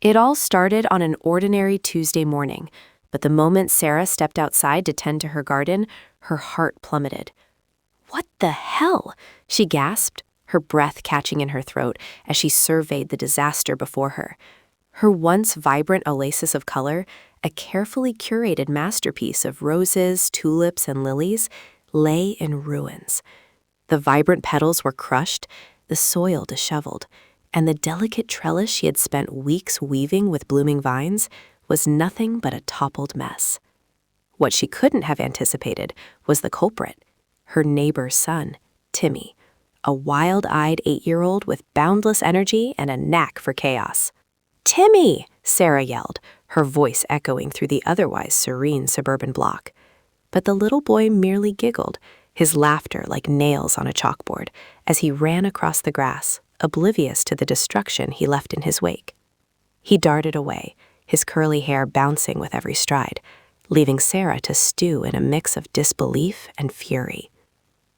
It all started on an ordinary Tuesday morning, but the moment Sarah stepped outside to tend to her garden, her heart plummeted. "What the hell?" she gasped, her breath catching in her throat as she surveyed the disaster before her. Her once vibrant oasis of color, a carefully curated masterpiece of roses, tulips, and lilies, lay in ruins. The vibrant petals were crushed, the soil disheveled, and the delicate trellis she had spent weeks weaving with blooming vines was nothing but a toppled mess. What she couldn't have anticipated was the culprit, her neighbor's son, Timmy, a wild-eyed 8-year-old with boundless energy and a knack for chaos. "Timmy!" Sarah yelled, her voice echoing through the otherwise serene suburban block. But the little boy merely giggled, his laughter like nails on a chalkboard, as he ran across the grass, oblivious to the destruction he left in his wake. He darted away, his curly hair bouncing with every stride, leaving Sarah to stew in a mix of disbelief and fury.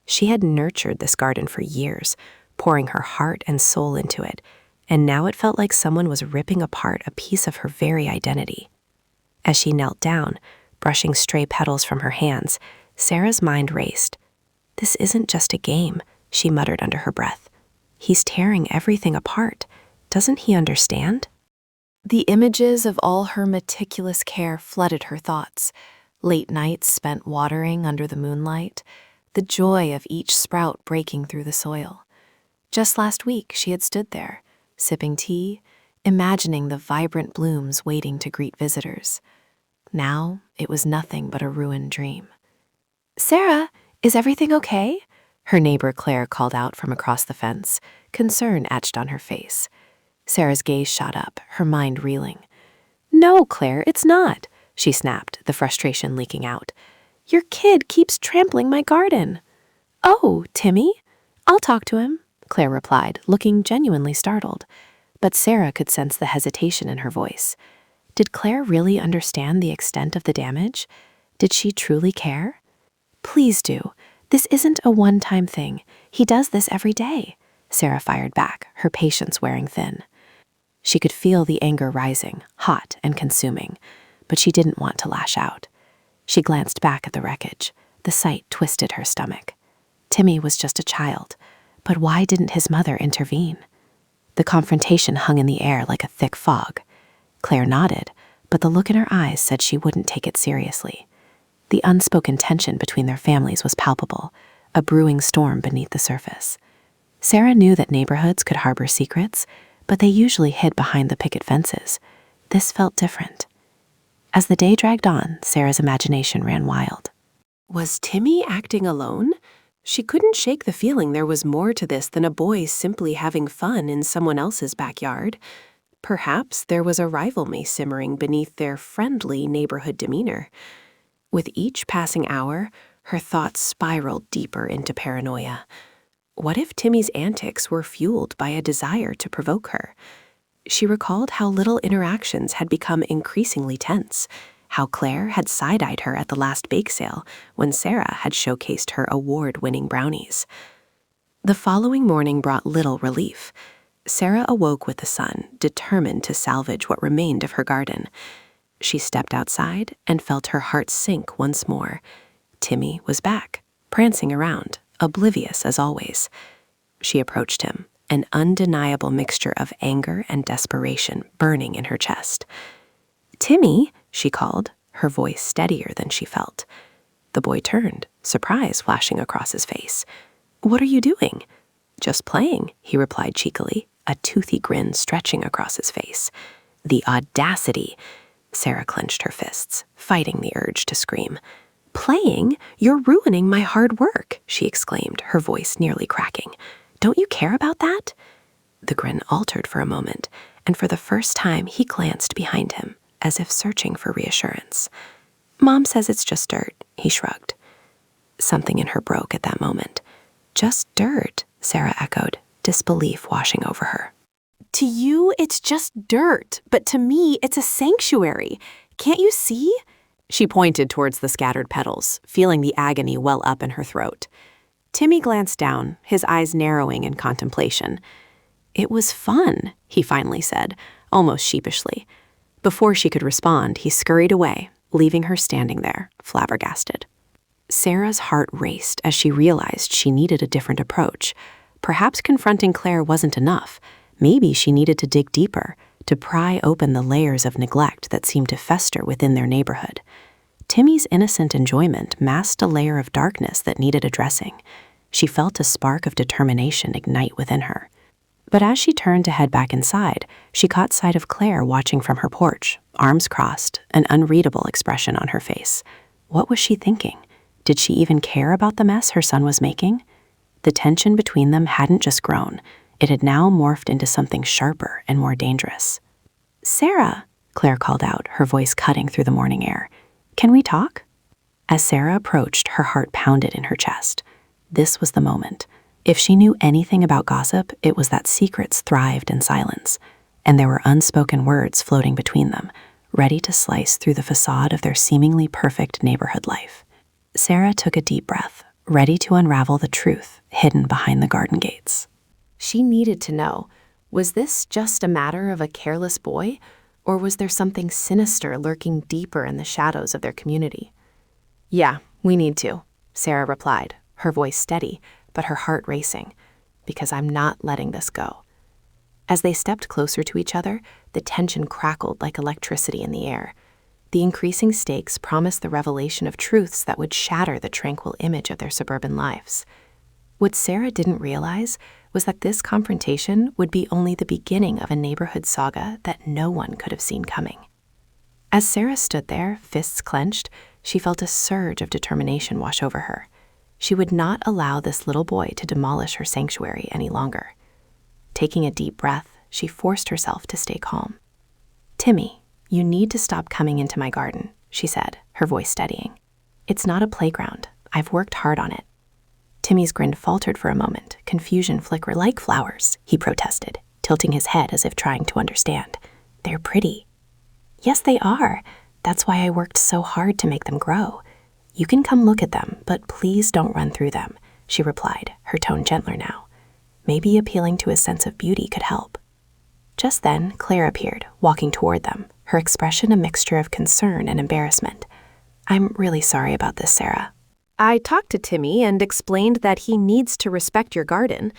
She had nurtured this garden for years, pouring her heart and soul into it, and now it felt like someone was ripping apart a piece of her very identity. As she knelt down, brushing stray petals from her hands, Sarah's mind raced. "This isn't just a game," she muttered under her breath. "He's tearing everything apart. Doesn't he understand?" The images of all her meticulous care flooded her thoughts. Late nights spent watering under the moonlight, the joy of each sprout breaking through the soil. Just last week she had stood there, sipping tea, imagining the vibrant blooms waiting to greet visitors. Now it was nothing but a ruined dream. "Sarah, is everything okay?" her neighbor Claire called out from across the fence, concern etched on her face. Sarah's gaze shot up, her mind reeling. "No, Claire, it's not," she snapped, the frustration leaking out. "Your kid keeps trampling my garden." "Oh, Timmy? I'll talk to him," Claire replied, looking genuinely startled. But Sarah could sense the hesitation in her voice. Did Claire really understand the extent of the damage? Did she truly care? "Please do. This isn't a one-time thing. He does this every day," Sarah fired back, her patience wearing thin. She could feel the anger rising, hot and consuming, but she didn't want to lash out. She glanced back at the wreckage. The sight twisted her stomach. Timmy was just a child, but why didn't his mother intervene? The confrontation hung in the air like a thick fog. Claire nodded, but the look in her eyes said she wouldn't take it seriously. The unspoken tension between their families was palpable, a brewing storm beneath the surface. Sarah knew that neighborhoods could harbor secrets, but they usually hid behind the picket fences. This felt different. As the day dragged on, Sarah's imagination ran wild. Was Timmy acting alone? She couldn't shake the feeling there was more to this than a boy simply having fun in someone else's backyard. Perhaps there was a rivalry simmering beneath their friendly neighborhood demeanor. With each passing hour, her thoughts spiraled deeper into paranoia. What if Timmy's antics were fueled by a desire to provoke her? She recalled how little interactions had become increasingly tense, how Claire had side-eyed her at the last bake sale when Sarah had showcased her award-winning brownies. The following morning brought little relief. Sarah awoke with the sun, determined to salvage what remained of her garden. She stepped outside and felt her heart sink once more. Timmy was back, prancing around, oblivious as always. She approached him, an undeniable mixture of anger and desperation burning in her chest. "Timmy," she called, her voice steadier than she felt. The boy turned, surprise flashing across his face. "What are you doing?" "Just playing," he replied cheekily, a toothy grin stretching across his face. The audacity! Sarah clenched her fists, fighting the urge to scream. "Playing? You're ruining my hard work," she exclaimed, her voice nearly cracking. "Don't you care about that?" The grin altered for a moment, and for the first time he glanced behind him, as if searching for reassurance. "Mom says it's just dirt," he shrugged. Something in her broke at that moment. "Just dirt," Sarah echoed, disbelief washing over her. "To you, it's just dirt, but to me, it's a sanctuary. Can't you see?" She pointed towards the scattered petals, feeling the agony well up in her throat. Timmy glanced down, his eyes narrowing in contemplation. "It was fun," he finally said, almost sheepishly. Before she could respond, he scurried away, leaving her standing there, flabbergasted. Sarah's heart raced as she realized she needed a different approach. Perhaps confronting Claire wasn't enough. Maybe she needed to dig deeper, to pry open the layers of neglect that seemed to fester within their neighborhood. Timmy's innocent enjoyment masked a layer of darkness that needed addressing. She felt a spark of determination ignite within her. But as she turned to head back inside, she caught sight of Claire watching from her porch, arms crossed, an unreadable expression on her face. What was she thinking? Did she even care about the mess her son was making? The tension between them hadn't just grown. It had now morphed into something sharper and more dangerous. "Sarah," Claire called out, her voice cutting through the morning air. "Can we talk?" As Sarah approached, her heart pounded in her chest. This was the moment. If she knew anything about gossip, it was that secrets thrived in silence, and there were unspoken words floating between them, ready to slice through the facade of their seemingly perfect neighborhood life. Sarah took a deep breath, ready to unravel the truth hidden behind the garden gates. She needed to know, was this just a matter of a careless boy, or was there something sinister lurking deeper in the shadows of their community? "Yeah, we need to," Sarah replied, her voice steady, but her heart racing, "because I'm not letting this go." As they stepped closer to each other, the tension crackled like electricity in the air. The increasing stakes promised the revelation of truths that would shatter the tranquil image of their suburban lives. What Sarah didn't realize was that this confrontation would be only the beginning of a neighborhood saga that no one could have seen coming. As Sarah stood there, fists clenched, she felt a surge of determination wash over her. She would not allow this little boy to demolish her sanctuary any longer. Taking a deep breath, she forced herself to stay calm. "Timmy, you need to stop coming into my garden," she said, her voice steadying. "It's not a playground. I've worked hard on it." Timmy's grin faltered for a moment, confusion flicker. "Like flowers," he protested, tilting his head as if trying to understand. "They're pretty." "Yes, they are. That's why I worked so hard to make them grow. You can come look at them, but please don't run through them," she replied, her tone gentler now. Maybe appealing to his sense of beauty could help. Just then, Claire appeared, walking toward them, her expression a mixture of concern and embarrassment. "I'm really sorry about this, Sarah. I talked to Timmy and explained that he needs to respect your garden."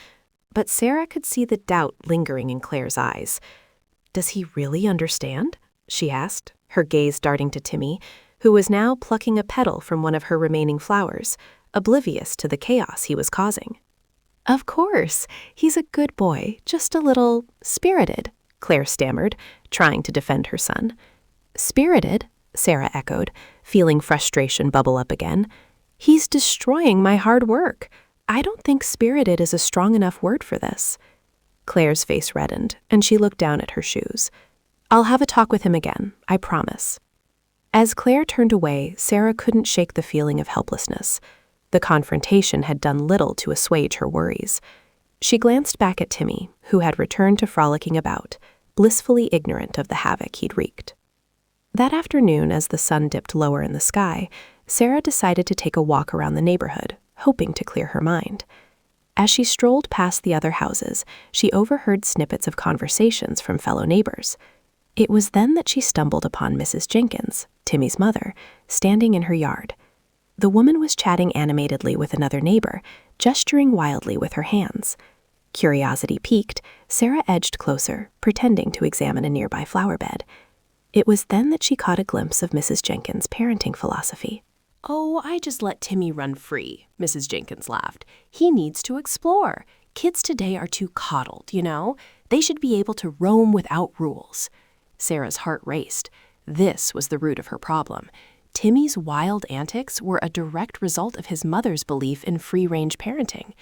But Sarah could see the doubt lingering in Claire's eyes. "Does he really understand?" she asked, her gaze darting to Timmy, who was now plucking a petal from one of her remaining flowers, oblivious to the chaos he was causing. "Of course. He's a good boy, just a little spirited," Claire stammered, trying to defend her son. "Spirited?" Sarah echoed, feeling frustration bubble up again. "He's destroying my hard work. I don't think spirited is a strong enough word for this." Claire's face reddened, and she looked down at her shoes. "I'll have a talk with him again, I promise." As Claire turned away, Sarah couldn't shake the feeling of helplessness. The confrontation had done little to assuage her worries. She glanced back at Timmy, who had returned to frolicking about, blissfully ignorant of the havoc he'd wreaked. That afternoon, as the sun dipped lower in the sky, Sarah decided to take a walk around the neighborhood, hoping to clear her mind. As she strolled past the other houses, she overheard snippets of conversations from fellow neighbors. It was then that she stumbled upon Mrs. Jenkins, Timmy's mother, standing in her yard. The woman was chatting animatedly with another neighbor, gesturing wildly with her hands. Curiosity piqued, Sarah edged closer, pretending to examine a nearby flower bed. It was then that she caught a glimpse of Mrs. Jenkins' parenting philosophy. "Oh, I just let Timmy run free," Mrs. Jenkins laughed. "He needs to explore. Kids today are too coddled, you know? They should be able to roam without rules." Sarah's heart raced. This was the root of her problem. Timmy's wild antics were a direct result of his mother's belief in free-range parenting.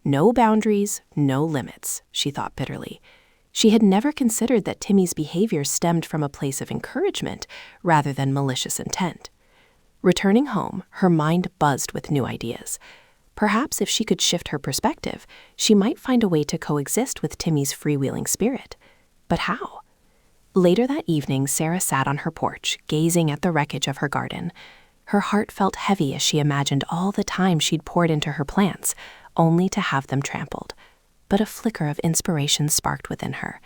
No boundaries, no limits, she thought bitterly. She had never considered that Timmy's behavior stemmed from a place of encouragement rather than malicious intent. Returning home, her mind buzzed with new ideas. Perhaps if she could shift her perspective, she might find a way to coexist with Timmy's freewheeling spirit. But how? Later that evening, Sarah sat on her porch, gazing at the wreckage of her garden. Her heart felt heavy as she imagined all the time she'd poured into her plants, only to have them trampled. But a flicker of inspiration sparked within her.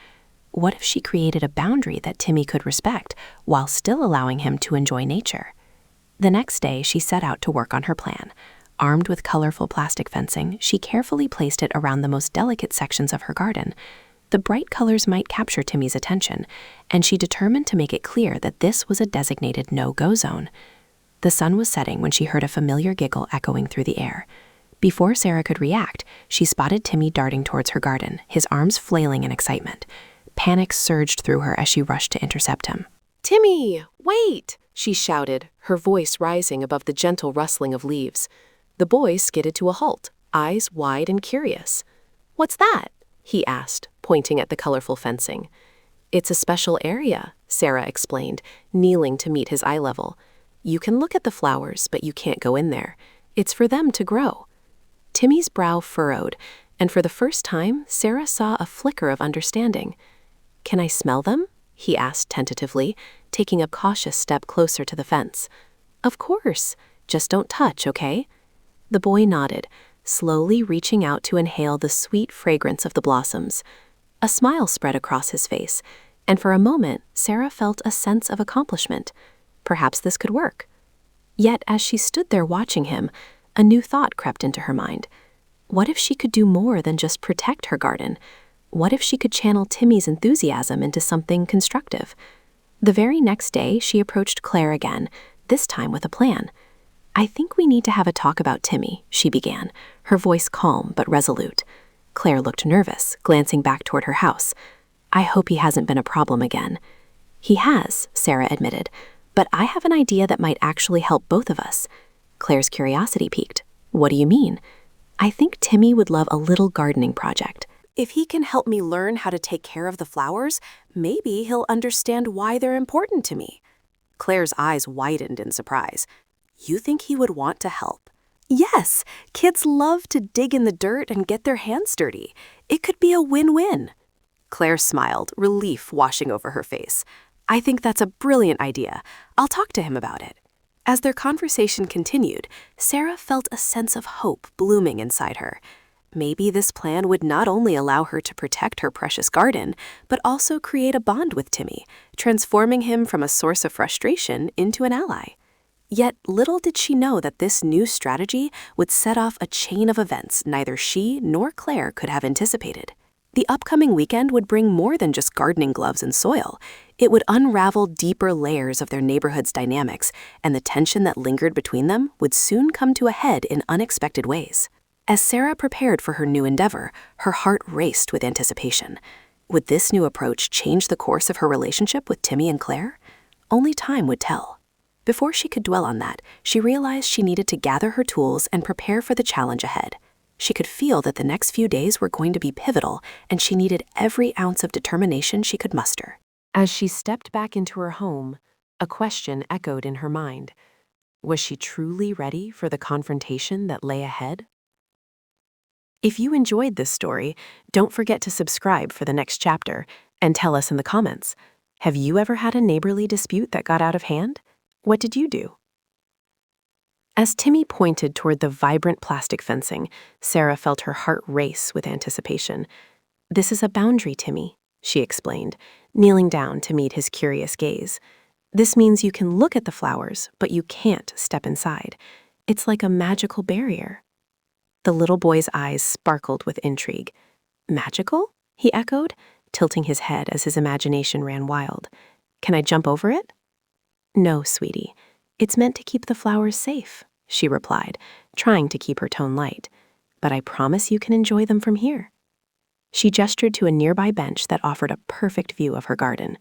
What if she created a boundary that Timmy could respect while still allowing him to enjoy nature? The next day, she set out to work on her plan. Armed with colorful plastic fencing, she carefully placed it around the most delicate sections of her garden. The bright colors might capture Timmy's attention, and she determined to make it clear that this was a designated no-go zone. The sun was setting when she heard a familiar giggle echoing through the air. Before Sarah could react, she spotted Timmy darting towards her garden, his arms flailing in excitement. Panic surged through her as she rushed to intercept him. "Timmy, wait!" she shouted, her voice rising above the gentle rustling of leaves. The boy skidded to a halt, eyes wide and curious. "What's that?" he asked, pointing at the colorful fencing. "It's a special area," Sarah explained, kneeling to meet his eye level. "You can look at the flowers, but you can't go in there. It's for them to grow." Timmy's brow furrowed, and for the first time, Sarah saw a flicker of understanding. "Can I smell them?" he asked tentatively, taking a cautious step closer to the fence. "Of course. Just don't touch, okay?" The boy nodded, slowly reaching out to inhale the sweet fragrance of the blossoms. A smile spread across his face, and for a moment, Sarah felt a sense of accomplishment. Perhaps this could work. Yet, as she stood there watching him, a new thought crept into her mind. What if she could do more than just protect her garden? What if she could channel Timmy's enthusiasm into something constructive? The very next day, she approached Claire again, this time with a plan. "I think we need to have a talk about Timmy," she began, her voice calm but resolute. Claire looked nervous, glancing back toward her house. "I hope he hasn't been a problem again." "He has," Sarah admitted, "but I have an idea that might actually help both of us." Claire's curiosity piqued. "What do you mean?" "I think Timmy would love a little gardening project. If he can help me learn how to take care of the flowers, maybe he'll understand why they're important to me." Claire's eyes widened in surprise. "You think he would want to help?" "Yes, kids love to dig in the dirt and get their hands dirty. It could be a win-win." Claire smiled, relief washing over her face. "I think that's a brilliant idea. I'll talk to him about it." As their conversation continued, Sarah felt a sense of hope blooming inside her. Maybe this plan would not only allow her to protect her precious garden, but also create a bond with Timmy, transforming him from a source of frustration into an ally. Yet little did she know that this new strategy would set off a chain of events neither she nor Claire could have anticipated. The upcoming weekend would bring more than just gardening gloves and soil. It would unravel deeper layers of their neighborhood's dynamics, and the tension that lingered between them would soon come to a head in unexpected ways. As Sarah prepared for her new endeavor, her heart raced with anticipation. Would this new approach change the course of her relationship with Timmy and Claire? Only time would tell. Before she could dwell on that, she realized she needed to gather her tools and prepare for the challenge ahead. She could feel that the next few days were going to be pivotal, and she needed every ounce of determination she could muster. As she stepped back into her home, a question echoed in her mind. Was she truly ready for the confrontation that lay ahead? If you enjoyed this story, don't forget to subscribe for the next chapter and tell us in the comments. Have you ever had a neighborly dispute that got out of hand? What did you do? As Timmy pointed toward the vibrant plastic fencing, Sarah felt her heart race with anticipation. "This is a boundary, Timmy," she explained, kneeling down to meet his curious gaze. "This means you can look at the flowers, but you can't step inside. It's like a magical barrier." The little boy's eyes sparkled with intrigue. "Magical?" he echoed, tilting his head as his imagination ran wild. "Can I jump over it?" "No, sweetie. It's meant to keep the flowers safe," she replied, trying to keep her tone light. "But I promise you can enjoy them from here." She gestured to a nearby bench that offered a perfect view of her garden.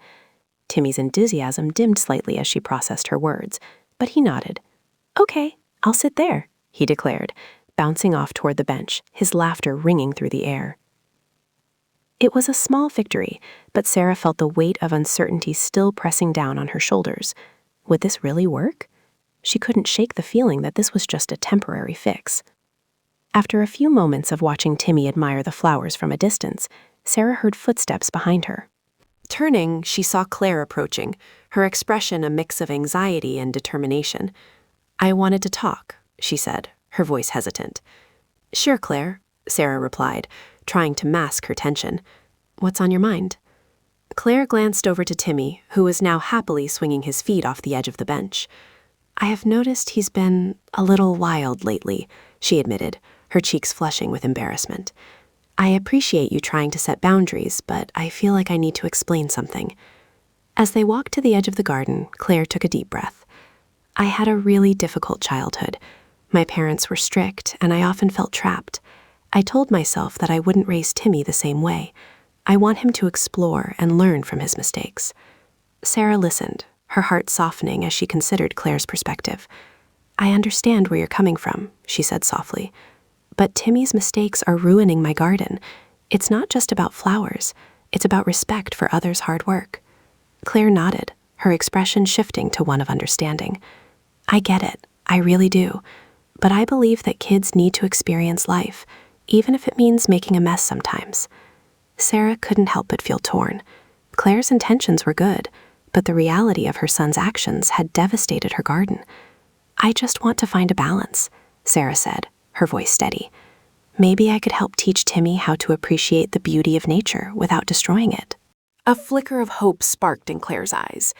Timmy's enthusiasm dimmed slightly as she processed her words, but he nodded. "Okay, I'll sit there," he declared, bouncing off toward the bench, his laughter ringing through the air. It was a small victory, but Sarah felt the weight of uncertainty still pressing down on her shoulders. Would this really work? She couldn't shake the feeling that this was just a temporary fix. After a few moments of watching Timmy admire the flowers from a distance, Sarah heard footsteps behind her. Turning, she saw Claire approaching, her expression a mix of anxiety and determination. "I wanted to talk," she said, her voice hesitant. "Sure, Claire," Sarah replied, trying to mask her tension. "What's on your mind?" Claire glanced over to Timmy, who was now happily swinging his feet off the edge of the bench. "I have noticed he's been a little wild lately," she admitted, her cheeks flushing with embarrassment. "I appreciate you trying to set boundaries, but I feel like I need to explain something." As they walked to the edge of the garden, Claire took a deep breath. "I had a really difficult childhood. My parents were strict, and I often felt trapped. I told myself that I wouldn't raise Timmy the same way. I want him to explore and learn from his mistakes." Sarah listened, her heart softening as she considered Claire's perspective. "I understand where you're coming from," she said softly. "But Timmy's mistakes are ruining my garden. It's not just about flowers. It's about respect for others' hard work." Claire nodded, her expression shifting to one of understanding. "I get it, I really do. But I believe that kids need to experience life, even if it means making a mess sometimes." Sarah couldn't help but feel torn. Claire's intentions were good, but the reality of her son's actions had devastated her garden. "I just want to find a balance," Sarah said, her voice steady. "Maybe I could help teach Timmy how to appreciate the beauty of nature without destroying it." A flicker of hope sparked in Claire's eyes.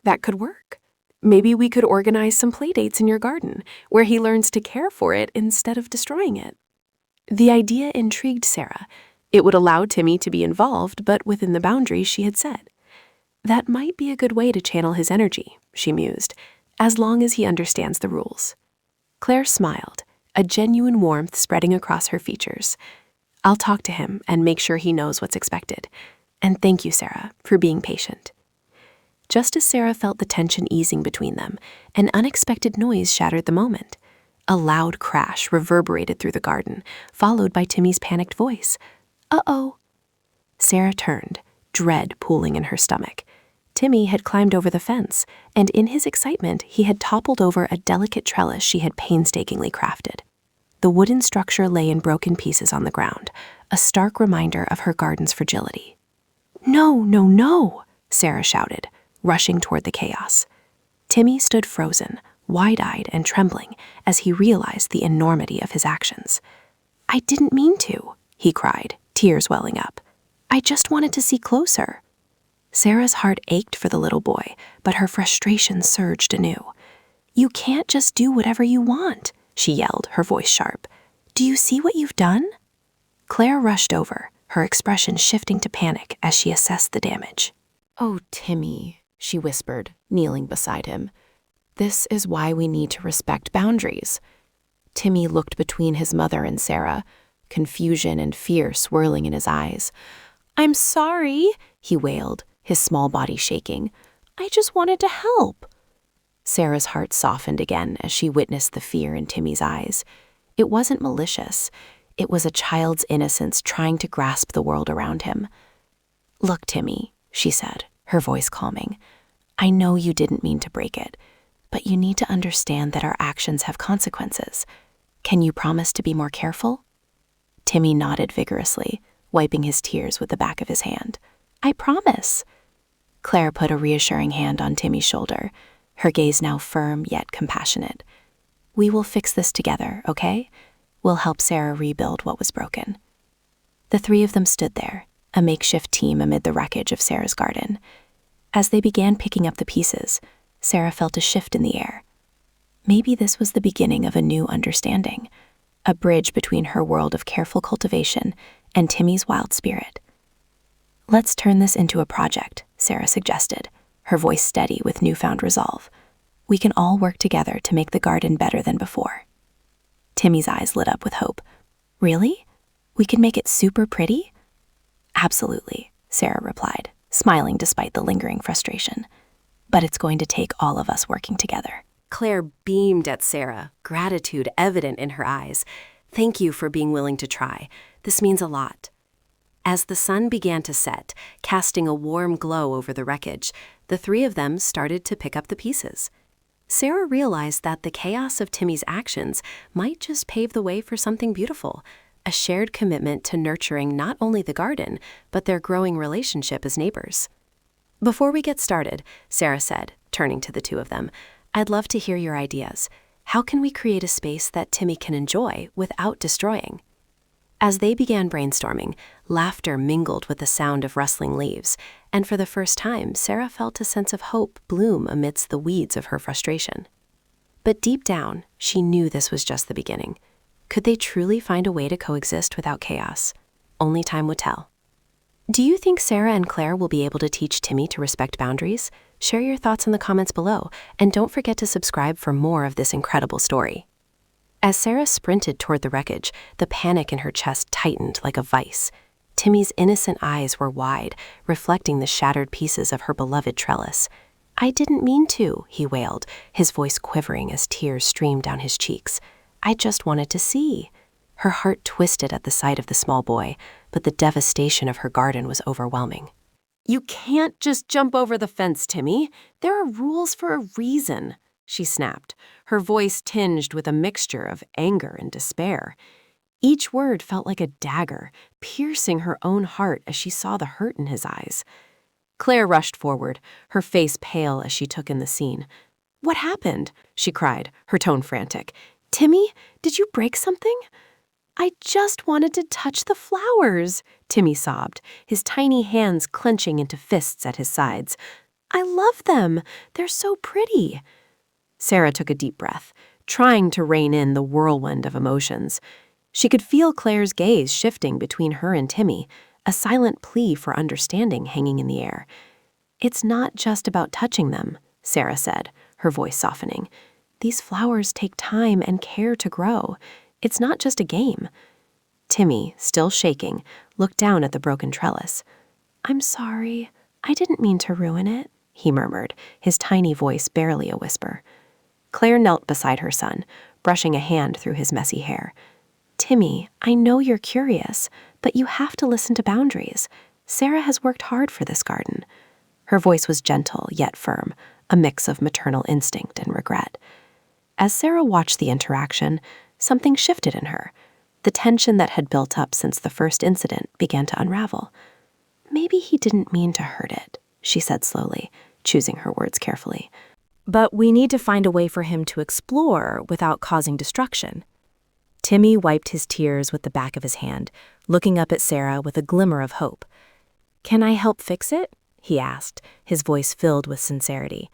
"That could work. Maybe we could organize some playdates in your garden, where he learns to care for it instead of destroying it." The idea intrigued Sarah. It would allow Timmy to be involved, but within the boundaries she had set. That might be a good way to channel his energy, she mused, as long as he understands the rules. Claire smiled, a genuine warmth spreading across her features. "I'll talk to him and make sure he knows what's expected. And thank you, Sarah, for being patient." Just as Sarah felt the tension easing between them, an unexpected noise shattered the moment. A loud crash reverberated through the garden, followed by Timmy's panicked voice. "Uh-oh." Sarah turned, dread pooling in her stomach. Timmy had climbed over the fence, and in his excitement, he had toppled over a delicate trellis she had painstakingly crafted. The wooden structure lay in broken pieces on the ground, a stark reminder of her garden's fragility. "No, no, no," Sarah shouted, rushing toward the chaos. Timmy stood frozen, wide-eyed and trembling, as he realized the enormity of his actions. "I didn't mean to," he cried, tears welling up. "I just wanted to see closer." Sarah's heart ached for the little boy, but her frustration surged anew. "You can't just do whatever you want," she yelled, her voice sharp. "Do you see what you've done?" Claire rushed over, her expression shifting to panic as she assessed the damage. "Oh, Timmy," she whispered, kneeling beside him. "This is why we need to respect boundaries." Timmy looked between his mother and Sarah, confusion and fear swirling in his eyes. "I'm sorry," he wailed, his small body shaking. "I just wanted to help." Sarah's heart softened again as she witnessed the fear in Timmy's eyes. It wasn't malicious. It was a child's innocence trying to grasp the world around him. "Look, Timmy," she said, her voice calming. "I know you didn't mean to break it, but you need to understand that our actions have consequences. Can you promise to be more careful?" Timmy nodded vigorously, wiping his tears with the back of his hand. "I promise." Claire put a reassuring hand on Timmy's shoulder, her gaze now firm yet compassionate. "We will fix this together, okay? We'll help Sarah rebuild what was broken." The three of them stood there, a makeshift team amid the wreckage of Sarah's garden. As they began picking up the pieces, Sarah felt a shift in the air. Maybe this was the beginning of a new understanding, a bridge between her world of careful cultivation and Timmy's wild spirit. "Let's turn this into a project," Sarah suggested, her voice steady with newfound resolve. "We can all work together to make the garden better than before." Timmy's eyes lit up with hope. "Really? We can make it super pretty?" "Absolutely," Sarah replied, smiling despite the lingering frustration. "But it's going to take all of us working together." Claire beamed at Sarah, gratitude evident in her eyes. "Thank you for being willing to try. This means a lot." As the sun began to set, casting a warm glow over the wreckage, the three of them started to pick up the pieces. Sarah realized that the chaos of Timmy's actions might just pave the way for something beautiful, a shared commitment to nurturing not only the garden, but their growing relationship as neighbors. "Before we get started," Sarah said, turning to the two of them, "I'd love to hear your ideas. How can we create a space that Timmy can enjoy without destroying?" As they began brainstorming, Laughter mingled with the sound of rustling leaves, and for the first time, Sarah felt a sense of hope bloom amidst the weeds of her frustration. But deep down, she knew this was just the beginning. Could they truly find a way to coexist without chaos? Only time would tell. Do you think Sarah and Claire will be able to teach Timmy to respect boundaries? Share your thoughts in the comments below, and don't forget to subscribe for more of this incredible story. As Sarah sprinted toward the wreckage, the panic in her chest tightened like a vice. Timmy's innocent eyes were wide, reflecting the shattered pieces of her beloved trellis. "I didn't mean to," he wailed, his voice quivering as tears streamed down his cheeks. "I just wanted to see." Her heart twisted at the sight of the small boy, but the devastation of her garden was overwhelming. "You can't just jump over the fence, Timmy. There are rules for a reason," she snapped, her voice tinged with a mixture of anger and despair. Each word felt like a dagger, piercing her own heart as she saw the hurt in his eyes. Claire rushed forward, her face pale as she took in the scene. "What happened?" she cried, her tone frantic. "Timmy, did you break something?" "I just wanted to touch the flowers," Timmy sobbed, his tiny hands clenching into fists at his sides. "I love them. They're so pretty." Sarah took a deep breath, trying to rein in the whirlwind of emotions. She could feel Claire's gaze shifting between her and Timmy, a silent plea for understanding hanging in the air. "It's not just about touching them," Sarah said, her voice softening. "These flowers take time and care to grow. It's not just a game." Timmy, still shaking, looked down at the broken trellis. "I'm sorry. I didn't mean to ruin it," he murmured, his tiny voice barely a whisper. Claire knelt beside her son, brushing a hand through his messy hair. "Timmy, I know you're curious, but you have to listen to boundaries. Sarah has worked hard for this garden." Her voice was gentle yet firm, a mix of maternal instinct and regret. As Sarah watched the interaction, something shifted in her. The tension that had built up since the first incident began to unravel. "Maybe he didn't mean to hurt it," she said slowly, choosing her words carefully. "But we need to find a way for him to explore without causing destruction." Timmy wiped his tears with the back of his hand, looking up at Sarah with a glimmer of hope. "Can I help fix it?" he asked, his voice filled with sincerity.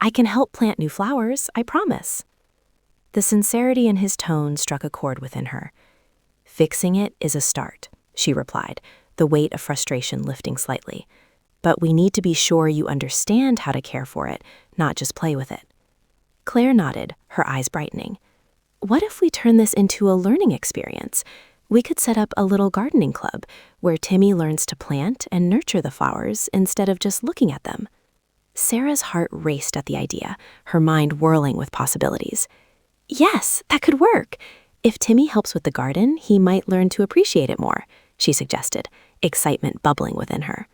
"I can help plant new flowers, I promise." The sincerity in his tone struck a chord within her. "Fixing it is a start," she replied, the weight of frustration lifting slightly. "But we need to be sure you understand how to care for it, not just play with it." Claire nodded, her eyes brightening. "What if we turn this into a learning experience? We could set up a little gardening club where Timmy learns to plant and nurture the flowers instead of just looking at them." Sarah's heart raced at the idea, her mind whirling with possibilities. "Yes, that could work. If Timmy helps with the garden, he might learn to appreciate it more," she suggested, excitement bubbling within her.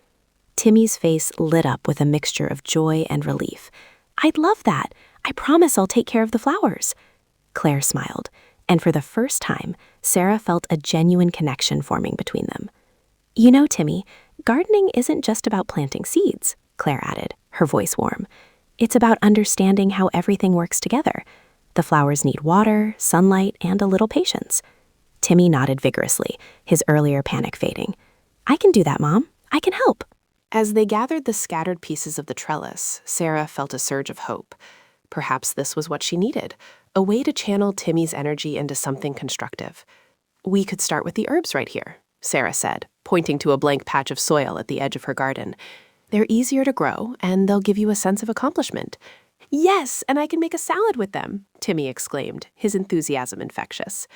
Timmy's face lit up with a mixture of joy and relief. "I'd love that. I promise I'll take care of the flowers." Claire smiled, and for the first time, Sarah felt a genuine connection forming between them. "You know, Timmy, gardening isn't just about planting seeds," Claire added, her voice warm. "It's about understanding how everything works together. The flowers need water, sunlight, and a little patience." Timmy nodded vigorously, his earlier panic fading. "I can do that, Mom. I can help." As they gathered the scattered pieces of the trellis, Sarah felt a surge of hope. Perhaps this was what she needed, a way to channel Timmy's energy into something constructive. "We could start with the herbs right here," Sarah said, pointing to a blank patch of soil at the edge of her garden. "They're easier to grow, and they'll give you a sense of accomplishment." "Yes, and I can make a salad with them," Timmy exclaimed, his enthusiasm infectious.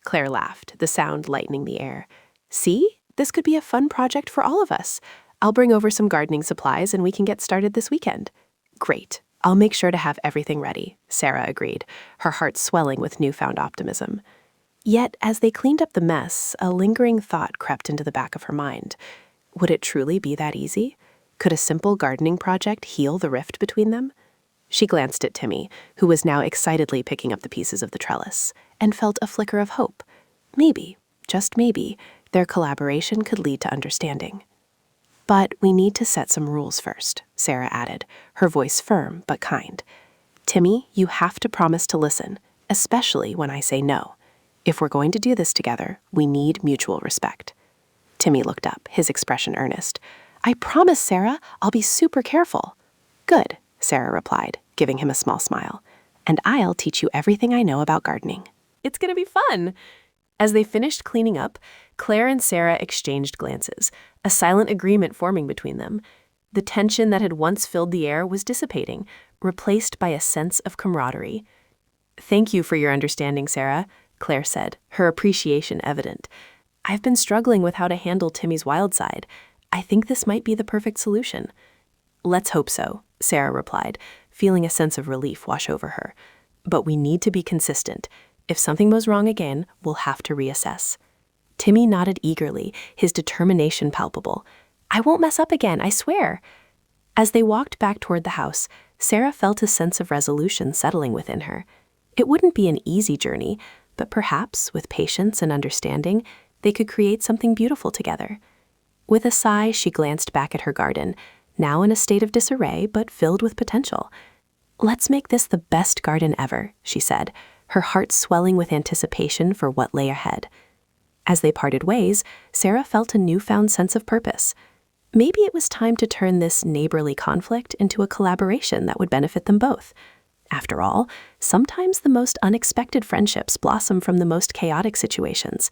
Claire laughed, the sound lightening the air. "See? This could be a fun project for all of us. I'll bring over some gardening supplies and we can get started this weekend." "Great. I'll make sure to have everything ready," Sarah agreed, her heart swelling with newfound optimism. Yet, as they cleaned up the mess, a lingering thought crept into the back of her mind. Would it truly be that easy? Could a simple gardening project heal the rift between them? She glanced at Timmy, who was now excitedly picking up the pieces of the trellis, and felt a flicker of hope. Maybe, just maybe, their collaboration could lead to understanding. "But we need to set some rules first," Sarah added, her voice firm but kind. "Timmy, you have to promise to listen, especially when I say no. If we're going to do this together, we need mutual respect." Timmy looked up, his expression earnest. I promise, Sarah, I'll be super careful. Good, Sarah replied, giving him a small smile. And I'll teach you everything I know about gardening. It's gonna be fun. As they finished cleaning up, Claire and Sarah exchanged glances, a silent agreement forming between them. The tension that had once filled the air was dissipating, replaced by a sense of camaraderie. Thank you for your understanding, Sarah, Claire said, her appreciation evident. I've been struggling with how to handle Timmy's wild side. I think this might be the perfect solution. Let's hope so, Sarah replied, feeling a sense of relief wash over her. But we need to be consistent. If something goes wrong again, we'll have to reassess. Timmy nodded eagerly, his determination palpable. I won't mess up again, I swear. As they walked back toward the house, Sarah felt a sense of resolution settling within her. It wouldn't be an easy journey, but perhaps, with patience and understanding, they could create something beautiful together. With a sigh, she glanced back at her garden, now in a state of disarray, but filled with potential. Let's make this the best garden ever, she said, her heart swelling with anticipation for what lay ahead. As they parted ways, Sarah felt a newfound sense of purpose. Maybe it was time to turn this neighborly conflict into a collaboration that would benefit them both. After all, sometimes the most unexpected friendships blossom from the most chaotic situations.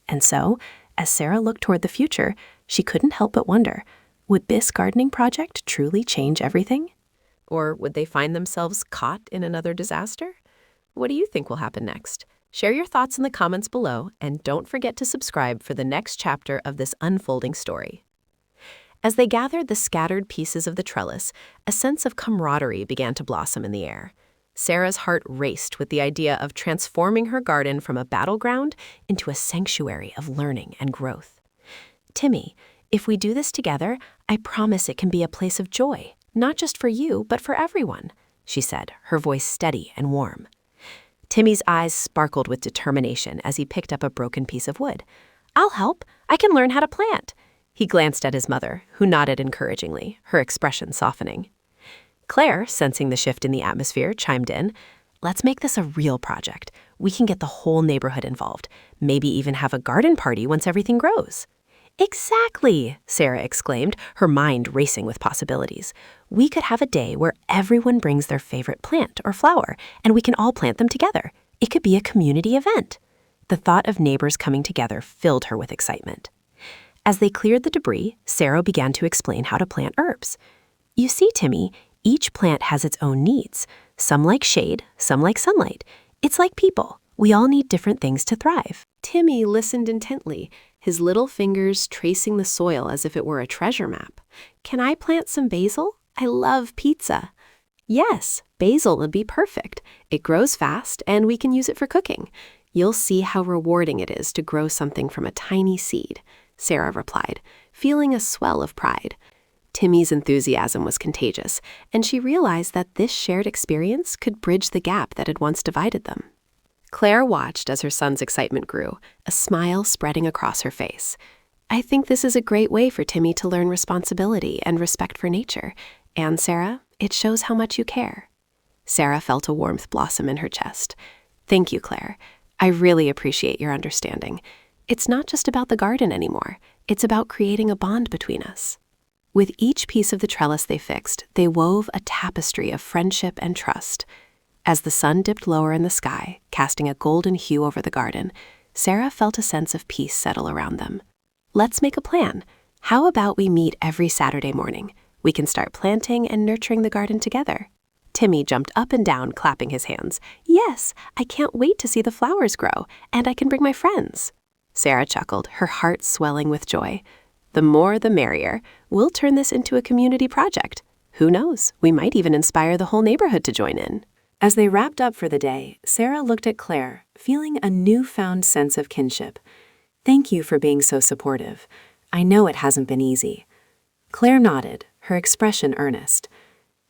And so, as Sarah looked toward the future, she couldn't help but wonder, would this gardening project truly change everything? Or would they find themselves caught in another disaster? What do you think will happen next? Share your thoughts in the comments below, and don't forget to subscribe for the next chapter of this unfolding story. As they gathered the scattered pieces of the trellis, a sense of camaraderie began to blossom in the air. Sarah's heart raced with the idea of transforming her garden from a battleground into a sanctuary of learning and growth. Timmy, if we do this together, I promise it can be a place of joy, not just for you, but for everyone, she said, her voice steady and warm. Timmy's eyes sparkled with determination as he picked up a broken piece of wood. I'll help. I can learn how to plant. He glanced at his mother, who nodded encouragingly, her expression softening. Claire, sensing the shift in the atmosphere, chimed in. Let's make this a real project. We can get the whole neighborhood involved, maybe even have a garden party once everything grows. Exactly, Sarah exclaimed, her mind racing with possibilities. We could have a day where everyone brings their favorite plant or flower, and we can all plant them together. It could be a community event. The thought of neighbors coming together filled her with excitement. As they cleared the debris, Sarah began to explain how to plant herbs. You see, Timmy, each plant has its own needs. Some like shade, some like sunlight. It's like people. We all need different things to thrive. Timmy listened intently, his little fingers tracing the soil as if it were a treasure map. Can I plant some basil? I love pizza. Yes, basil would be perfect. It grows fast, and we can use it for cooking. You'll see how rewarding it is to grow something from a tiny seed, Sarah replied, feeling a swell of pride. Timmy's enthusiasm was contagious, and she realized that this shared experience could bridge the gap that had once divided them. Claire watched as her son's excitement grew, a smile spreading across her face. I think this is a great way for Timmy to learn responsibility and respect for nature. And Sarah, it shows how much you care. Sarah felt a warmth blossom in her chest. Thank you, Claire. I really appreciate your understanding. It's not just about the garden anymore. It's about creating a bond between us. With each piece of the trellis they fixed, they wove a tapestry of friendship and trust. As the sun dipped lower in the sky, casting a golden hue over the garden, Sarah felt a sense of peace settle around them. Let's make a plan. How about we meet every Saturday morning? We can start planting and nurturing the garden together. Timmy jumped up and down, clapping his hands. Yes, I can't wait to see the flowers grow, and I can bring my friends. Sarah chuckled, her heart swelling with joy. The more the merrier. We'll turn this into a community project. Who knows, we might even inspire the whole neighborhood to join in. As they wrapped up for the day, Sarah looked at Claire, feeling a newfound sense of kinship. Thank you for being so supportive. I know it hasn't been easy. Claire nodded, her expression earnest.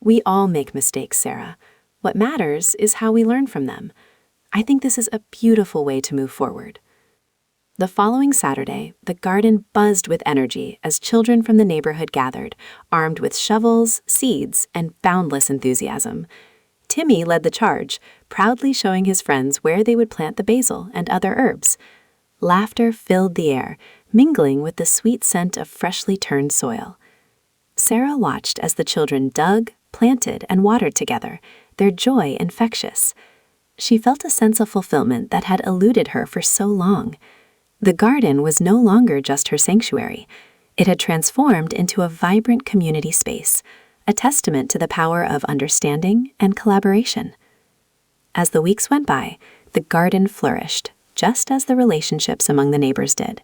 We all make mistakes, Sarah. What matters is how we learn from them. I think this is a beautiful way to move forward. The following Saturday, the garden buzzed with energy as children from the neighborhood gathered, armed with shovels, seeds, and boundless enthusiasm. Timmy led the charge, proudly showing his friends where they would plant the basil and other herbs. Laughter filled the air, mingling with the sweet scent of freshly turned soil. Sarah watched as the children dug, planted, and watered together, their joy infectious. She felt a sense of fulfillment that had eluded her for so long. The garden was no longer just her sanctuary. It had transformed into a vibrant community space, a testament to the power of understanding and collaboration. As the weeks went by, the garden flourished, just as the relationships among the neighbors did.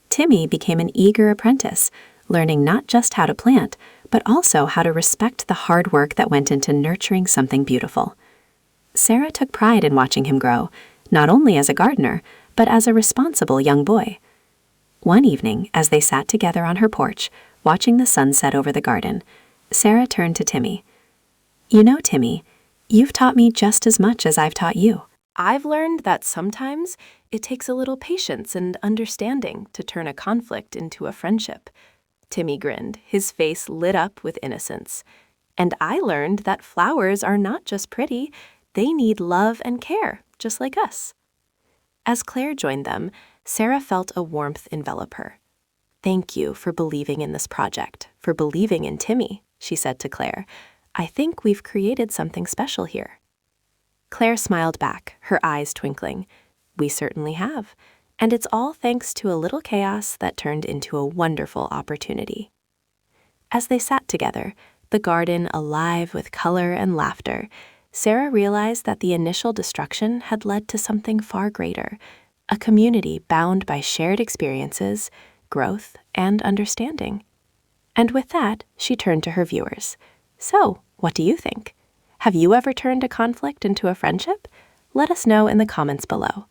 Timmy became an eager apprentice, learning not just how to plant, but also how to respect the hard work that went into nurturing something beautiful. Sarah took pride in watching him grow, not only as a gardener, but as a responsible young boy. One evening, as they sat together on her porch, watching the sunset over the garden, Sarah turned to Timmy. "You know, Timmy, you've taught me just as much as I've taught you." I've learned that sometimes it takes a little patience and understanding to turn a conflict into a friendship. Timmy grinned, his face lit up with innocence. And I learned that flowers are not just pretty, they need love and care, just like us. As Claire joined them, Sarah felt a warmth envelop her. "Thank you for believing in this project, for believing in Timmy," she said to Claire. "I think we've created something special here." Claire smiled back, her eyes twinkling. "We certainly have, and it's all thanks to a little chaos that turned into a wonderful opportunity." As they sat together, the garden alive with color and laughter, Sarah realized that the initial destruction had led to something far greater, a community bound by shared experiences, growth, and understanding. And with that, she turned to her viewers. So, what do you think? Have you ever turned a conflict into a friendship? Let us know in the comments below.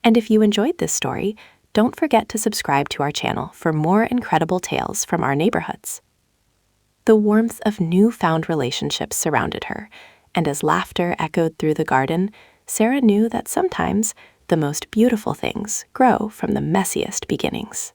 And if you enjoyed this story, don't forget to subscribe to our channel for more incredible tales from our neighborhoods. The warmth of newfound relationships surrounded her, and as laughter echoed through the garden, Sarah knew that sometimes the most beautiful things grow from the messiest beginnings.